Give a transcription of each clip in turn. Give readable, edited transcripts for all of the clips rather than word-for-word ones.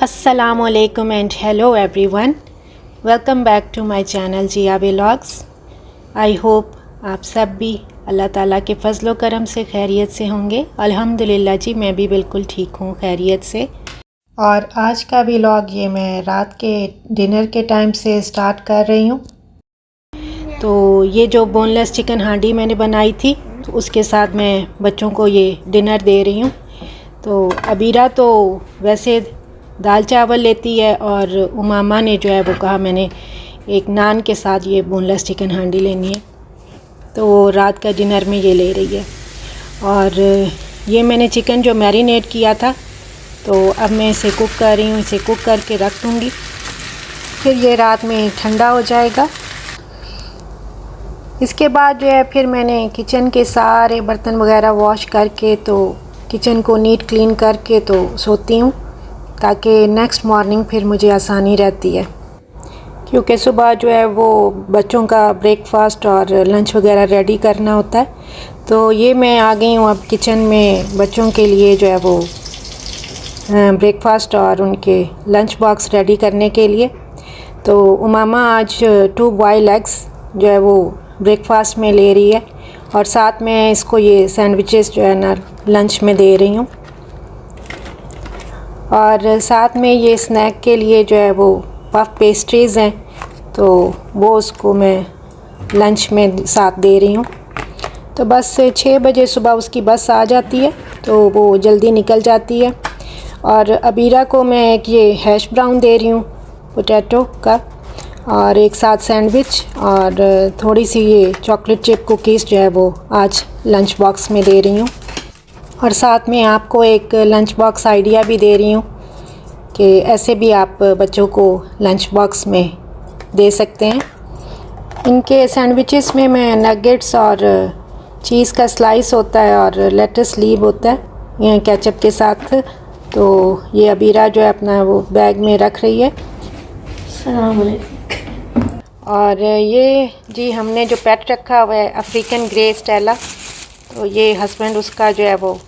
Assalamualaikum and hello everyone. Welcome back to my channel Jiya vlogs. I hope आप सब भी अल्लाह ताला के फजलो करम से खैरियत से होंगे. अल्हम्दुलिल्लाह जी, मैं भी बिल्कुल ठीक हूँ खैरियत से. और आज का व्लॉग ये मैं रात के डिनर के टाइम से स्टार्ट कर रही हूँ. तो ये जो बोनलेस चिकन हांडी मैंने बनाई थी, तो उसके साथ मैं बच्चों को ये डिनर दे रही हूँ. तो अबीरा तो वैसे दाल चावल लेती है और उमामा ने जो है वो कहा मैंने एक नान के साथ ये बोनलेस चिकन हांडी लेनी है, तो वो रात का डिनर में ये ले रही है. और ये मैंने चिकन जो मैरिनेट किया था, तो अब मैं इसे कुक कर रही हूँ. इसे कुक करके रख दूँगी, फिर ये रात में ठंडा हो जाएगा. इसके बाद जो है फिर मैंने किचन के सारे बर्तन वगैरह वॉश करके, तो किचन को नीट क्लीन करके तो सोती हूँ, ताकि नेक्स्ट मॉर्निंग फिर मुझे आसानी रहती है. क्योंकि सुबह जो है वो बच्चों का ब्रेकफास्ट और लंच वगैरह रेडी करना होता है. तो ये मैं आ गई हूँ अब किचन में बच्चों के लिए जो है वो ब्रेकफास्ट और उनके लंच बॉक्स रेडी करने के लिए. तो उमामा आज 2 बॉयल एग्स जो है वो ब्रेकफास्ट में ले रही है, और साथ में इसको ये सैंडविचेस जो है ना लंच में दे रही हूँ. और साथ में ये स्नैक के लिए जो है वो पफ पेस्ट्रीज़ हैं, तो वो उसको मैं लंच में साथ दे रही हूँ. तो बस 6 बजे सुबह उसकी बस आ जाती है, तो वो जल्दी निकल जाती है. और अबीरा को मैं एक ये हैश ब्राउन दे रही हूँ पोटैटो का, और एक साथ सैंडविच और थोड़ी सी ये चॉकलेट चिप कुकीज़ जो है वो आज लंच बॉक्स में दे रही हूँ. और साथ में आपको एक लंच बॉक्स आइडिया भी दे रही हूँ कि ऐसे भी आप बच्चों को लंच बॉक्स में दे सकते हैं. इनके सैंडविचेस में मैं नगेट्स और चीज़ का स्लाइस होता है और लेटस लीव होता है केचप के साथ. तो ये अबीरा जो है अपना वो बैग में रख रही है. और ये जी हमने जो पेट रखा हुआ है अफ्रीकन ग्रे स्टेला, तो ये हस्बैंड उसका जो है वो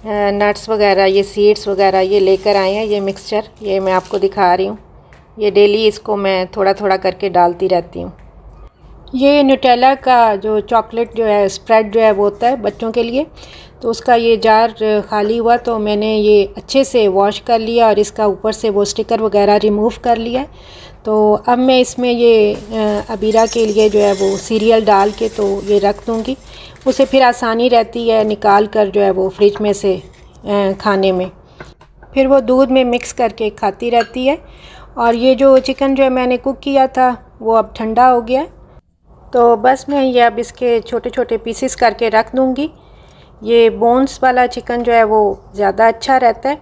नट्स वगैरह, ये सीड्स वगैरह ये लेकर आए हैं. ये मिक्सचर ये मैं आपको दिखा रही हूँ. ये डेली इसको मैं थोड़ा थोड़ा करके डालती रहती हूँ. ये न्यूटेला का जो चॉकलेट जो है स्प्रेड जो है वो होता है बच्चों के लिए. तो उसका ये जार खाली हुआ, तो मैंने ये अच्छे से वॉश कर लिया और इसका ऊपर से वो स्टिकर वगैरह रिमूव कर लिया. तो अब मैं इसमें ये अबीरा के लिए जो है वो सीरियल डाल के तो ये रख दूँगी. उसे फिर आसानी रहती है निकाल कर जो है वो फ्रिज में से खाने में. फिर वो दूध में मिक्स करके खाती रहती है. और ये जो चिकन जो है मैंने कुक किया था वो अब ठंडा हो गया, तो बस मैं ये अब इसके छोटे छोटे पीसेस करके रख दूँगी. ये बोन्स वाला चिकन जो है वो ज़्यादा अच्छा रहता है,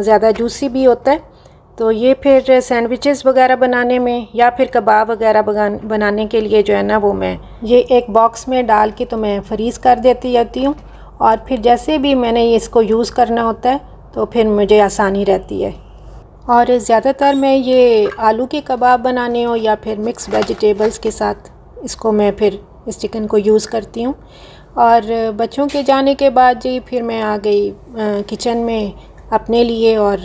ज़्यादा जूसी भी होता है. तो ये फिर सैंडविचेस वगैरह बनाने में या फिर कबाब वगैरह बनाने के लिए जो है ना वो मैं ये एक बॉक्स में डाल के तो मैं फ्रीज़ कर देती जाती हूँ. और फिर जैसे भी मैंने ये इसको यूज़ करना होता है तो फिर मुझे आसानी रहती है. और ज़्यादातर मैं ये आलू के कबाब बनाने हो या फिर मिक्स वेजिटेबल्स के साथ इसको मैं फिर इस चिकन को यूज़ करती हूँ. और बच्चों के जाने के बाद जी फिर मैं आ गई किचन में अपने लिए और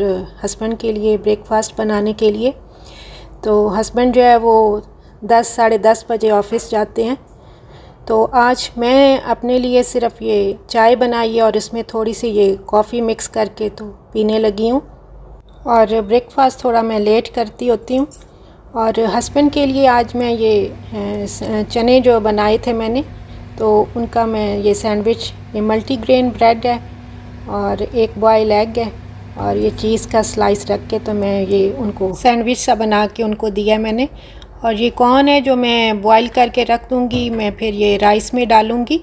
हस्बैंड के लिए ब्रेकफास्ट बनाने के लिए. तो हस्बैंड जो है वो 10 साढ़े 10 बजे ऑफ़िस जाते हैं. तो आज मैं अपने लिए सिर्फ़ ये चाय बनाई है और इसमें थोड़ी सी ये कॉफ़ी मिक्स करके तो पीने लगी हूँ. और ब्रेकफास्ट थोड़ा मैं लेट करती होती हूँ. और हस्बैंड के लिए आज मैं ये चने जो बनाए थे मैंने, तो उनका मैं ये सैंडविच, ये मल्टीग्रेन ब्रेड है और एक बॉयल एग है और ये चीज़ का स्लाइस रख के तो मैं ये उनको सैंडविच सा बना के उनको दिया मैंने. और ये कॉर्न है जो मैं बॉईल करके रख दूँगी, मैं फिर ये राइस में डालूँगी.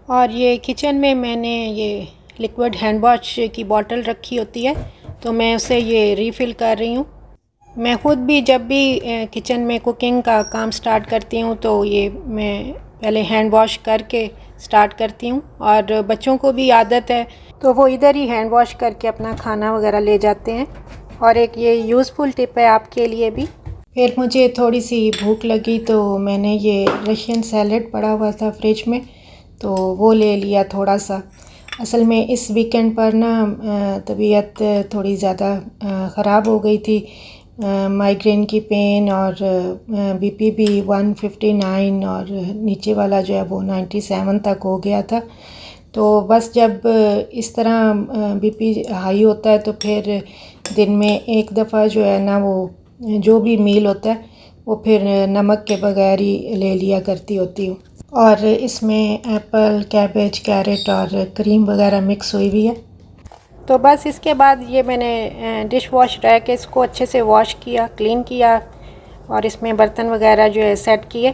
और ये किचन में मैंने ये लिक्विड हैंड वॉश की बॉटल रखी होती है, तो मैं उसे ये रीफ़िल कर रही हूँ। मैं ख़ुद भी जब भी किचन में कुकिंग का काम स्टार्ट करती हूँ तो ये मैं पहले हैंड वॉश करके स्टार्ट करती हूँ, और बच्चों को भी आदत है तो वो इधर ही हैंड वॉश करके अपना खाना वगैरह ले जाते हैं। और एक ये यूज़फुल टिप है आपके लिए भी। फिर मुझे थोड़ी सी भूख लगी तो मैंने ये रशियन सैलड पड़ा हुआ था फ्रिज में, तो वो ले लिया थोड़ा सा। असल में इस वीकेंड पर ना तबीयत थोड़ी ज़्यादा ख़राब हो गई थी, माइग्रेन की पेन, और बीपी भी 159 और नीचे वाला जो है वो 97 तक हो गया था। तो बस जब इस तरह बीपी हाई होता है तो फिर दिन में एक दफ़ा जो है ना वो जो भी मील होता है वो फिर नमक के बगैर ही ले लिया करती होती हूँ। और इसमें एप्पल, कैबेज, कैरेट और क्रीम वगैरह मिक्स हुई हुई है। तो बस इसके बाद ये मैंने डिश वॉश रैक इसको अच्छे से वॉश किया, क्लीन किया, और इसमें बर्तन वगैरह जो है सेट किए।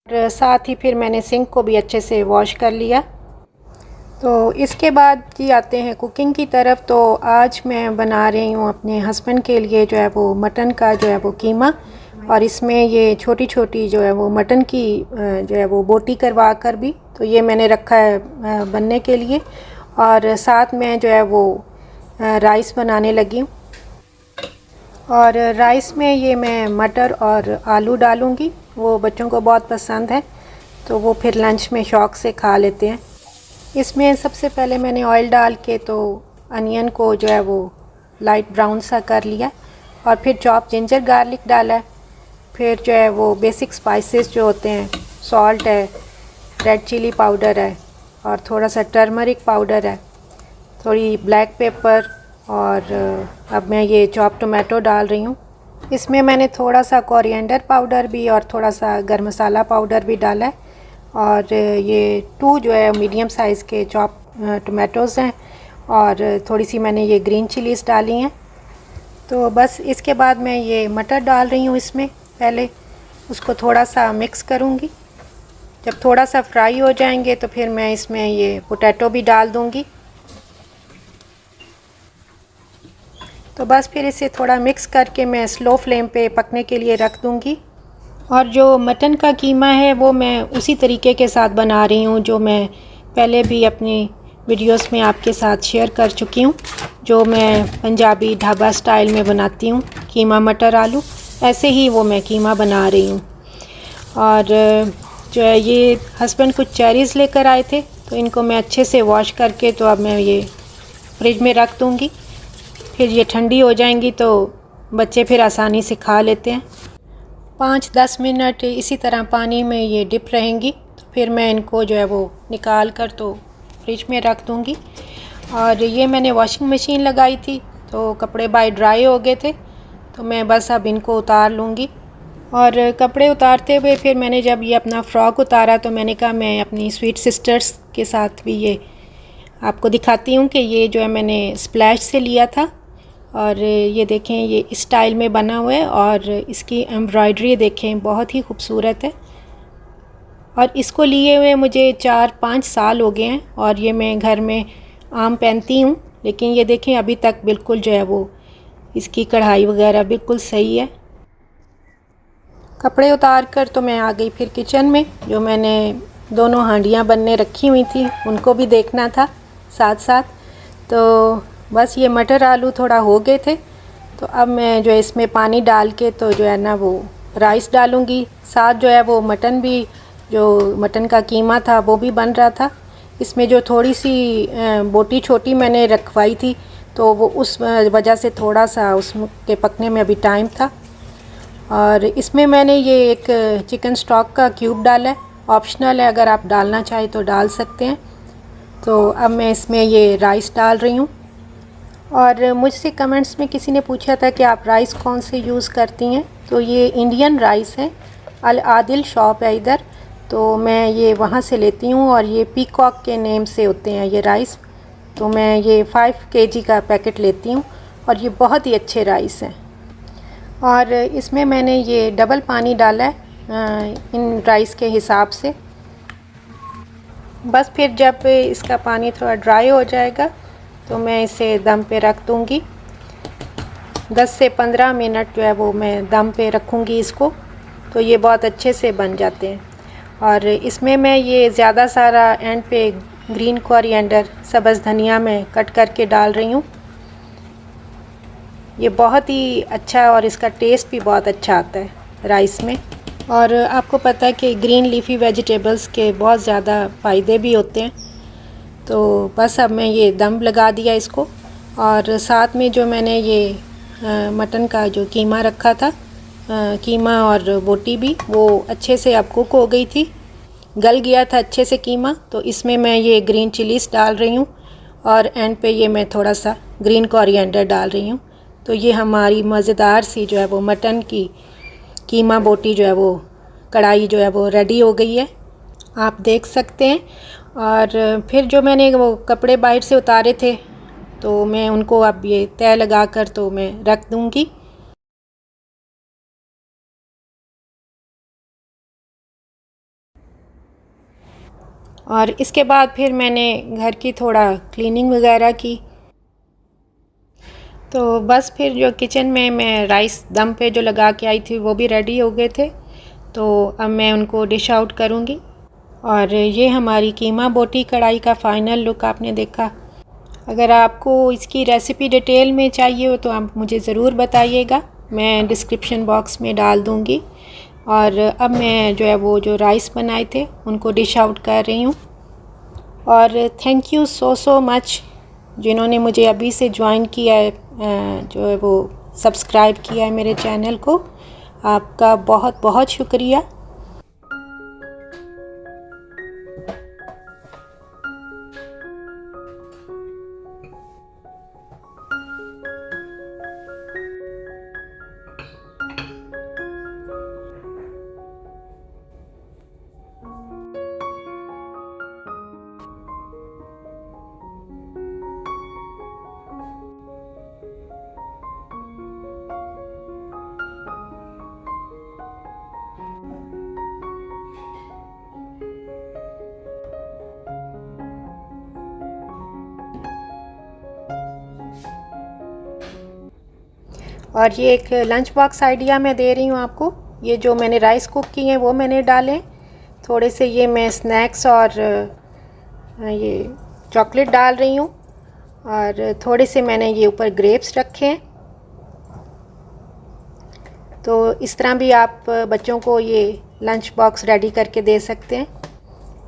और साथ ही फिर मैंने सिंक को भी अच्छे से वॉश कर लिया। तो इसके बाद जी आते हैं कुकिंग की तरफ। तो आज मैं बना रही हूँ अपने हस्बैंड के लिए जो है वो मटन का जो है वो कीमा, और इसमें ये छोटी छोटी जो है वो मटन की जो है वो बोटी करवा कर भी, तो ये मैंने रखा है बनने के लिए। और साथ में जो है वो राइस बनाने लगी हूँ, और राइस में ये मैं मटर और आलू डालूँगी। वो बच्चों को बहुत पसंद है तो वो फिर लंच में शौक़ से खा लेते हैं। इसमें सबसे पहले मैंने ऑयल डाल के तो अनियन को जो है वो लाइट ब्राउन सा कर लिया, और फिर चॉप जिंजर गार्लिक डाला है। फिर जो है वो बेसिक स्पाइसेस जो होते हैं, सॉल्ट है, रेड चिली पाउडर है, और थोड़ा सा टर्मरिक पाउडर है, थोड़ी ब्लैक पेपर, और अब मैं ये चॉप टोमेटो डाल रही हूँ। इसमें मैंने थोड़ा सा कोरिएंडर पाउडर भी और थोड़ा सा गरम मसाला पाउडर भी डाला है। और ये 2 जो है मीडियम साइज़ के चॉप टोमेटोज़ हैं, और थोड़ी सी मैंने ये ग्रीन चिलीज़ डाली हैं। तो बस इसके बाद मैं ये मटर डाल रही हूँ इसमें। पहले उसको थोड़ा सा मिक्स करूँगी। जब थोड़ा सा फ्राई हो जाएंगे तो फिर मैं इसमें ये पोटैटो भी डाल दूँगी। तो बस फिर इसे थोड़ा मिक्स करके मैं स्लो फ्लेम पे पकने के लिए रख दूँगी। और जो मटन का कीमा है वो मैं उसी तरीके के साथ बना रही हूँ जो मैं पहले भी अपनी वीडियोस में आपके साथ शेयर कर चुकी हूँ, जो मैं पंजाबी ढाबा स्टाइल में बनाती हूँ, कीमा मटर आलू। ऐसे ही वो मैं कीमा बना रही हूँ। और जो है ये हस्बैंड कुछ चेरीज़ लेकर आए थे, तो इनको मैं अच्छे से वॉश करके तो अब मैं ये फ्रिज में रख दूँगी। फिर ये ठंडी हो जाएंगी तो बच्चे फिर आसानी से खा लेते हैं। 5-10 मिनट इसी तरह पानी में ये डिप रहेंगी, तो फिर मैं इनको जो है वो निकाल कर तो फ्रिज में रख दूँगी। और ये मैंने वॉशिंग मशीन लगाई थी तो कपड़े बाय ड्राई हो गए थे, तो मैं बस अब इनको उतार लूँगी। और कपड़े उतारते हुए फिर मैंने जब ये अपना फ़्रॉक उतारा तो मैंने कहा मैं अपनी स्वीट सिस्टर्स के साथ भी ये आपको दिखाती हूँ कि ये जो है मैंने स्प्लैश से लिया था। और ये देखें ये इस स्टाइल में बना हुआ है, और इसकी एम्ब्रॉयडरी देखें बहुत ही खूबसूरत है। और इसको लिए हुए मुझे 4-5 साल हो गए हैं, और ये मैं घर में आम पहनती हूँ। लेकिन ये देखें अभी तक बिल्कुल जो है वो इसकी कढ़ाई वगैरह बिल्कुल सही है। कपड़े उतार कर तो मैं आ गई फिर किचन में। जो मैंने दोनों हांडियाँ बनने रखी हुई थी उनको भी देखना था साथ साथ। तो बस ये मटर आलू थोड़ा हो गए थे, तो अब मैं जो है इसमें पानी डाल के तो जो है ना वो राइस डालूँगी। साथ जो है वो मटन भी, जो मटन का कीमा था वो भी बन रहा था। इसमें जो थोड़ी सी बोटी छोटी मैंने रखवाई थी तो वो उस वजह से थोड़ा सा उसके पकने में अभी टाइम था। और इसमें मैंने ये एक चिकन स्टॉक का क्यूब डाला है, ऑप्शनल है, अगर आप डालना चाहें तो डाल सकते हैं। तो अब मैं इसमें ये राइस डाल रही हूँ। और मुझसे कमेंट्स में किसी ने पूछा था कि आप राइस कौन से यूज़ करती हैं, तो ये इंडियन राइस है, अल आदिल शॉप है इधर, तो मैं ये वहाँ से लेती हूँ। और ये पीकॉक के नेम से होते हैं ये राइस, तो मैं ये 5 kg का पैकेट लेती हूँ, और ये बहुत ही अच्छे राइस हैं। और इसमें मैंने ये डबल पानी डाला है इन राइस के हिसाब से। बस फिर जब इसका पानी थोड़ा ड्राई हो जाएगा तो मैं इसे दम पे रख दूँगी। 10 से 15 मिनट जो है वो मैं दम पे रखूँगी इसको, तो ये बहुत अच्छे से बन जाते हैं। और इसमें मैं ये ज़्यादा सारा एंड पे ग्रीन कोरिएंडर सब्ज़ धनिया में कट करके डाल रही हूँ। ये बहुत ही अच्छा और इसका टेस्ट भी बहुत अच्छा आता है राइस में। और आपको पता है कि ग्रीन लीफी वेजिटेबल्स के बहुत ज़्यादा फ़ायदे भी होते हैं। तो बस अब मैं ये दम लगा दिया इसको, और साथ में जो मैंने ये मटन का जो कीमा रखा था, कीमा और बोटी भी वो अच्छे से अब कुक हो गई थी, गल गया था अच्छे से कीमा। तो इसमें मैं ये ग्रीन चिलीज़ डाल रही हूँ, और एंड पे ये मैं थोड़ा सा ग्रीन कोरिएंडर डाल रही हूँ। तो ये हमारी मज़ेदार सी जो है वो मटन की कीमा बोटी जो है वो कढ़ाई जो है वो रेडी हो गई है, आप देख सकते हैं। और फिर जो मैंने वो कपड़े बाहर से उतारे थे, तो मैं उनको अब ये तय लगा कर तो मैं रख दूँगी। और इसके बाद फिर मैंने घर की थोड़ा क्लीनिंग वगैरह की। तो बस फिर जो किचन में मैं राइस दम पे जो लगा के आई थी वो भी रेडी हो गए थे, तो अब मैं उनको डिश आउट करूँगी। और ये हमारी कीमा बोटी कढ़ाई का फ़ाइनल लुक आपने देखा। अगर आपको इसकी रेसिपी डिटेल में चाहिए हो तो आप मुझे ज़रूर बताइएगा, मैं डिस्क्रिप्शन बॉक्स में डाल दूँगी। और अब मैं जो है वो जो राइस बनाए थे उनको डिश आउट कर रही हूँ। और थैंक यू सो मच जिन्होंने मुझे अभी से ज्वाइन किया है, जो है वो सब्सक्राइब किया है मेरे चैनल को, आपका बहुत बहुत शुक्रिया। और ये एक लंच बॉक्स आइडिया मैं दे रही हूँ आपको। ये जो मैंने राइस कुक किए हैं वो मैंने डाले, थोड़े से ये मैं स्नैक्स और ये चॉकलेट डाल रही हूँ, और थोड़े से मैंने ये ऊपर ग्रेप्स रखे हैं। तो इस तरह भी आप बच्चों को ये लंच बॉक्स रेडी करके दे सकते हैं,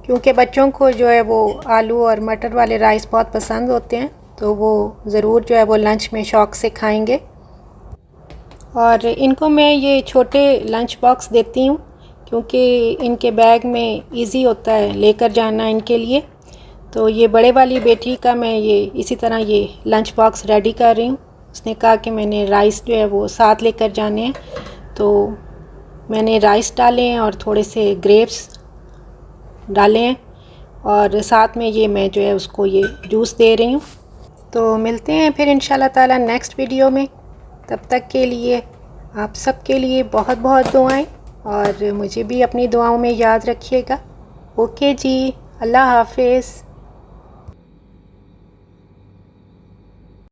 क्योंकि बच्चों को जो है वो आलू और मटर वाले राइस बहुत पसंद होते हैं, तो वो ज़रूर जो है वो लंच में शौक़ से खाएंगे। और इनको मैं ये छोटे लंच बॉक्स देती हूँ, क्योंकि इनके बैग में इजी होता है लेकर जाना इनके लिए। तो ये बड़े वाली बेटी का मैं ये इसी तरह ये लंच बॉक्स रेडी कर रही हूँ। उसने कहा कि मैंने राइस जो है वो साथ लेकर जाने हैं, तो मैंने राइस डाले हैं और थोड़े से ग्रेप्स डाले हैं, और साथ में ये मैं जो है उसको ये जूस दे रही हूँ। तो मिलते हैं फिर इंशाल्लाह ताला नेक्स्ट वीडियो में। तब तक के लिए आप सबके लिए बहुत बहुत दुआएं, और मुझे भी अपनी दुआओं में याद रखिएगा। ओके जी, अल्लाह हाफिज़।